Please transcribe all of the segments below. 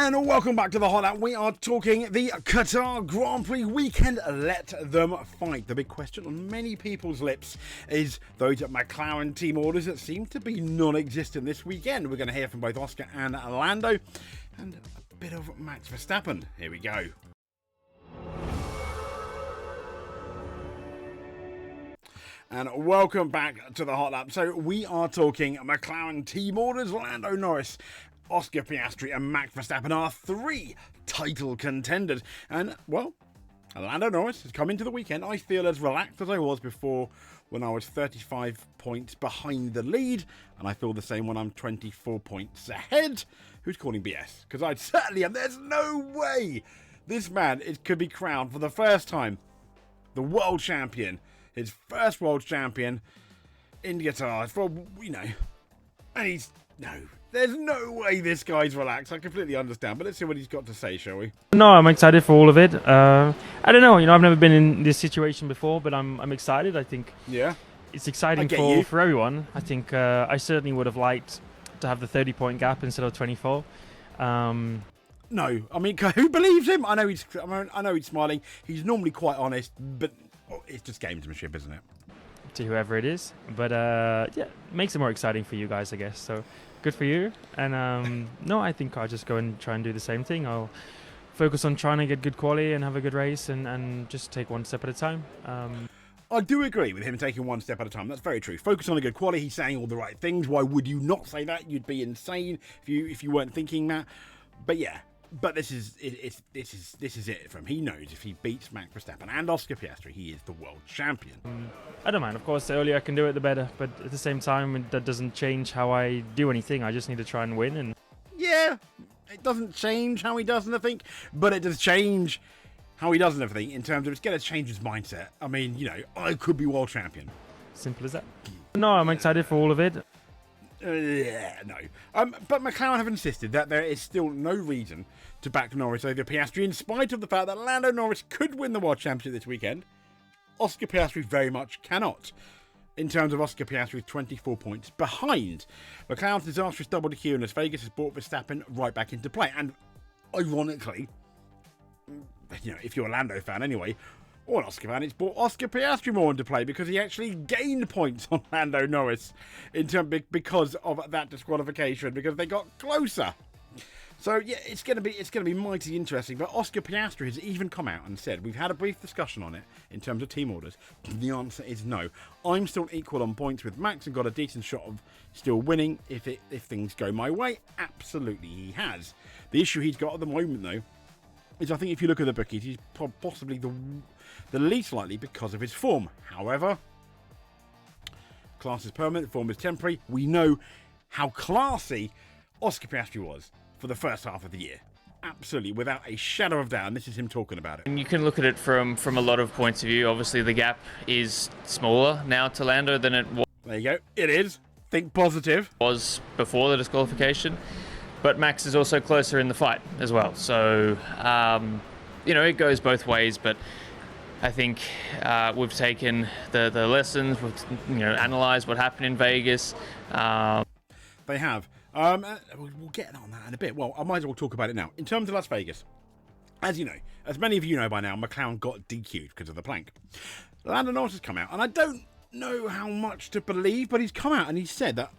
And welcome back to the Hot Lap. We are talking the Qatar Grand Prix weekend. Let them fight. The big question on many people's lips is those McLaren team orders that seem to be non-existent this weekend. We're going to hear from both Oscar and Lando and a bit of Max Verstappen. Here we go. And welcome back to the Hot Lap. So we are talking McLaren team orders. Lando Norris, Oscar Piastri and Max Verstappen are three title contenders. And, well, Lando Norris has come into the weekend, I feel, as relaxed as I was before when I was 35 points behind the lead. And I feel the same when I'm 24 points ahead. Who's calling BS? Because I certainly am. There's no way this man could be crowned for the first time the world champion. His first world champion in Qatar. For, you know, and he's... No. There's no way this guy's relaxed. I completely understand, but let's see what he's got to say, shall we? No, I'm excited for all of it. I don't know. I've never been in this situation before, but I'm excited. I think it's exciting for everyone. I think I certainly would have liked to have the 30-point gap instead of 24. No, I mean, who believes him? I know he's smiling. He's normally quite honest, but it's just gamesmanship, isn't it? To whoever it is, but yeah, it makes it more exciting for you guys, I guess. So. Good for you. And no, I think I'll just go and try and do the same thing. I'll focus on trying to get good quality and have a good race and just take one step at a time. I do agree with him taking one step at a time. That's very true. Focus on a good quality. He's saying all the right things. Why would you not say that? You'd be insane if you weren't thinking that. But yeah. But this is it from. He knows if he beats Max Verstappen and Oscar Piastri, he is the world champion. I don't mind. Of course, the earlier I can do it, the better. But at the same time, that doesn't change how I do anything. I just need to try and win. And yeah, it doesn't change how he does anything, but it does change how he does everything in terms of it's going to change his mindset. I mean, you know, I could be world champion. Simple as that. No, I'm excited for all of it. No. But McLaren have insisted that there is still no reason to back Norris over Piastri, in spite of the fact that Lando Norris could win the World Championship this weekend. Oscar Piastri very much cannot. In terms of Oscar Piastri, 24 points behind. McLaren's disastrous double DQ in Las Vegas has brought Verstappen right back into play. And ironically, you know, if you're a Lando fan anyway, or an Oscar fan, it's brought Oscar Piastri more into play because he actually gained points on Lando Norris because of that disqualification, because they got closer. So yeah, it's going to be mighty interesting. But Oscar Piastri has even come out and said, we've had a brief discussion on it in terms of team orders. The answer is no. I'm still equal on points with Max and got a decent shot of still winning if things go my way. Absolutely, he has. The issue he's got at the moment though is, I think if you look at the bookies, he's possibly the least likely because of his form. However, class is permanent, form is temporary. We know how classy Oscar Piastri was for the first half of the year. Absolutely, without a shadow of doubt. And this is him talking about it. And you can look at it from a lot of points of view. Obviously, the gap is smaller now to Lando than it was. There you go. It is. Think positive. Was before the disqualification. But Max is also closer in the fight as well. So, you know, it goes both ways. But I think we've taken the lessons. We've analysed what happened in Vegas. They have. We'll get on that in a bit. Well, I might as well talk about it now. In terms of Las Vegas, as you know, as many of you know by now, McLaren got DQ'd because of the plank. Lando Norris has come out, and I don't know how much to believe, but he's come out and he said that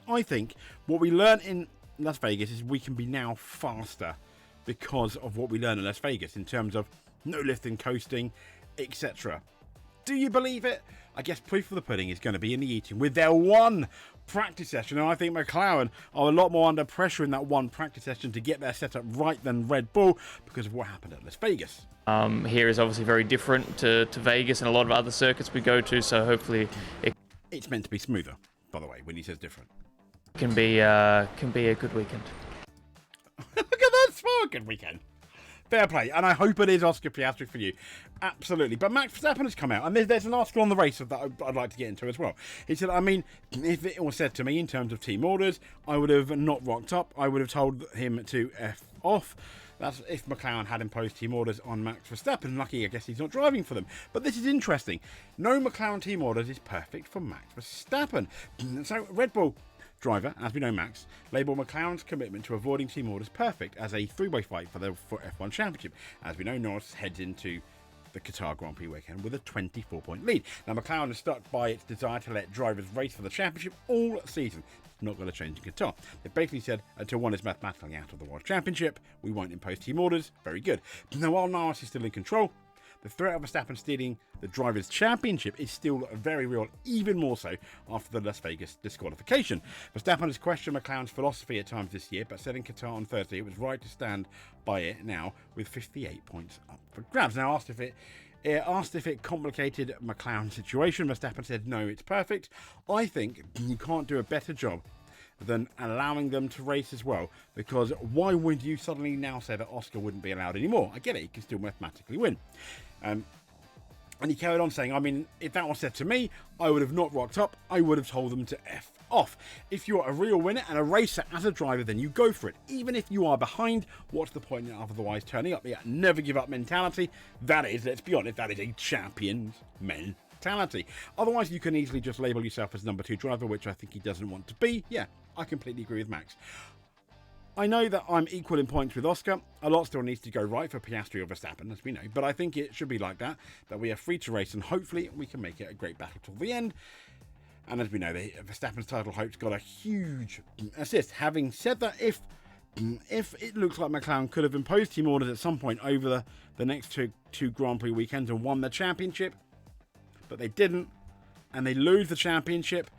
I think what we learned in Las Vegas is we can be now faster because of what we learned in Las Vegas in terms of no lifting, coasting, etc. Do you believe it? I guess proof of the pudding is going to be in the eating with their one practice session, and I think McLaren are a lot more under pressure in that one practice session to get their setup right than Red Bull because of what happened at Las Vegas. Here is obviously very different to Vegas and a lot of other circuits we go to, so hopefully it's meant to be smoother, by the way, when he says different. Can be a good weekend. Look at that small good weekend. Fair play, and I hope it is Oscar Piastri for you. Absolutely. But Max Verstappen has come out, and there's an article on the race that I'd like to get into as well. He said, I mean, if it was said to me in terms of team orders, I would have not rocked up. I would have told him to F off. That's if McLaren had imposed team orders on Max Verstappen. Lucky, I guess he's not driving for them. But this is interesting. No McLaren team orders is perfect for Max Verstappen. So Red Bull driver, as we know Max, labelled McLaren's commitment to avoiding team orders perfect as a three-way fight for the F1 Championship. As we know, Norris heads into the Qatar Grand Prix weekend with a 24-point lead. Now, McLaren is stuck by its desire to let drivers race for the championship all season. It's not going to change in Qatar. They basically said, until one is mathematically out of the World Championship, we won't impose team orders. Very good. Now, while Norris is still in control, the threat of Verstappen stealing the Drivers' Championship is still very real, even more so after the Las Vegas disqualification. Verstappen has questioned McLaren's philosophy at times this year, but said in Qatar on Thursday it was right to stand by it now with 58 points up for grabs. Now, asked if it complicated McLaren's situation, Verstappen said, no, it's perfect. I think you can't do a better job than allowing them to race as well, because why would you suddenly now say that Oscar wouldn't be allowed anymore? I get it, he can still mathematically win. And he carried on saying, I mean, if that was said to me, I would have not rocked up. I would have told them to F off. If you're a real winner and a racer as a driver, then you go for it. Even if you are behind, what's the point of otherwise turning up? Yeah, never give up mentality. That is, let's be honest, that is a champion's mentality. Otherwise, you can easily just label yourself as number 2 driver, which I think he doesn't want to be. Yeah, I completely agree with Max. I know that I'm equal in points with Oscar. A lot still needs to go right for Piastri or Verstappen, as we know, but I think it should be like that we are free to race, and hopefully we can make it a great battle till the end. And as we know, Verstappen's title hopes got a huge assist. Having said that, if it looks like McLaren could have imposed team orders at some point over the next two Grand Prix weekends and won the championship, but they didn't, and they lose the championship,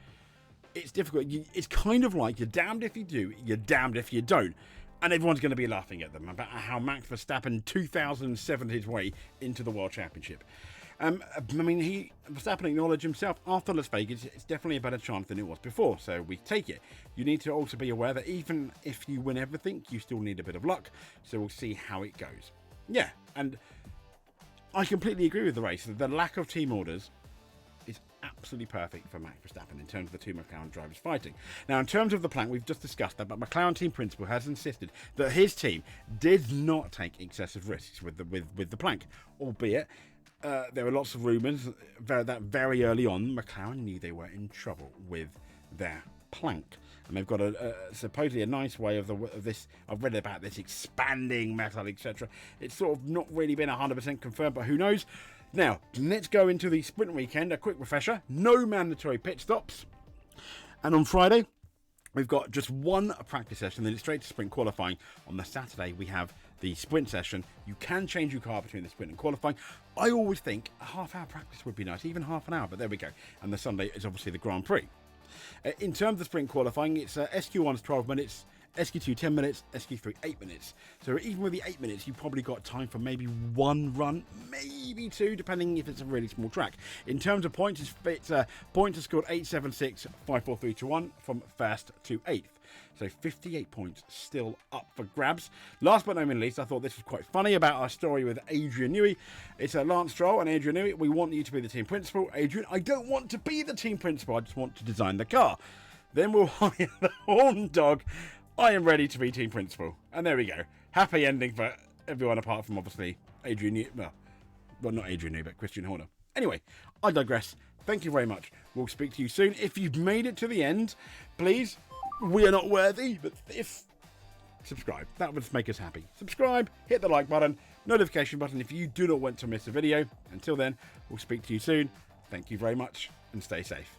it's difficult. It's kind of like you're damned if you do, you're damned if you don't. And everyone's going to be laughing at them about how Max Verstappen 2007 his way into the World Championship. I mean, Verstappen acknowledged himself after Las Vegas, it's definitely a better chance than it was before, so we take it. You need to also be aware that even if you win everything, you still need a bit of luck, so we'll see how it goes. Yeah, and I completely agree with the race. The lack of team orders is absolutely perfect for Max Verstappen in terms of the two McLaren drivers fighting. Now, in terms of the plank, we've just discussed that, but McLaren team principal has insisted that his team did not take excessive risks with the plank, albeit there were lots of rumours that very early on McLaren knew they were in trouble with their plank, and they've got supposedly a nice way of this. I've read about this expanding metal, etc. It's sort of not really been 100% confirmed, but who knows. Now, let's go into the sprint weekend. A quick refresher: no mandatory pit stops, and on Friday we've got just one practice session, then it's straight to sprint qualifying. On the Saturday, we have the sprint session. You can change your car between the sprint and qualifying. I always think a half-hour practice would be nice, even half an hour, but there we go. And the Sunday is obviously the Grand Prix. In terms of sprint qualifying, it's SQ1's 12 minutes, SQ2 10 minutes, SQ3 8 minutes. So even with the 8 minutes, you've probably got time for maybe one run, maybe two, depending if it's a really small track. In terms of points, points are scored 8, 7, 6, 5, 4, 3, 2, 1 from first to 8th. So 58 points still up for grabs. Last but not least, I thought this was quite funny about our story with Adrian Newey. It's Lance Stroll and Adrian Newey. We want you to be the team principal. Adrian, I don't want to be the team principal. I just want to design the car. Then we'll hire the horn dog. I am ready to be team principal. And there we go. Happy ending for everyone apart from obviously Adrian Newey. Well, not Adrian Newey, but Christian Horner. Anyway, I digress. Thank you very much. We'll speak to you soon. If you've made it to the end, please, we are not worthy, but if subscribe, that would make us happy. Subscribe, hit the like button, notification button if you do not want to miss a video. Until then, we'll speak to you soon. Thank you very much and stay safe.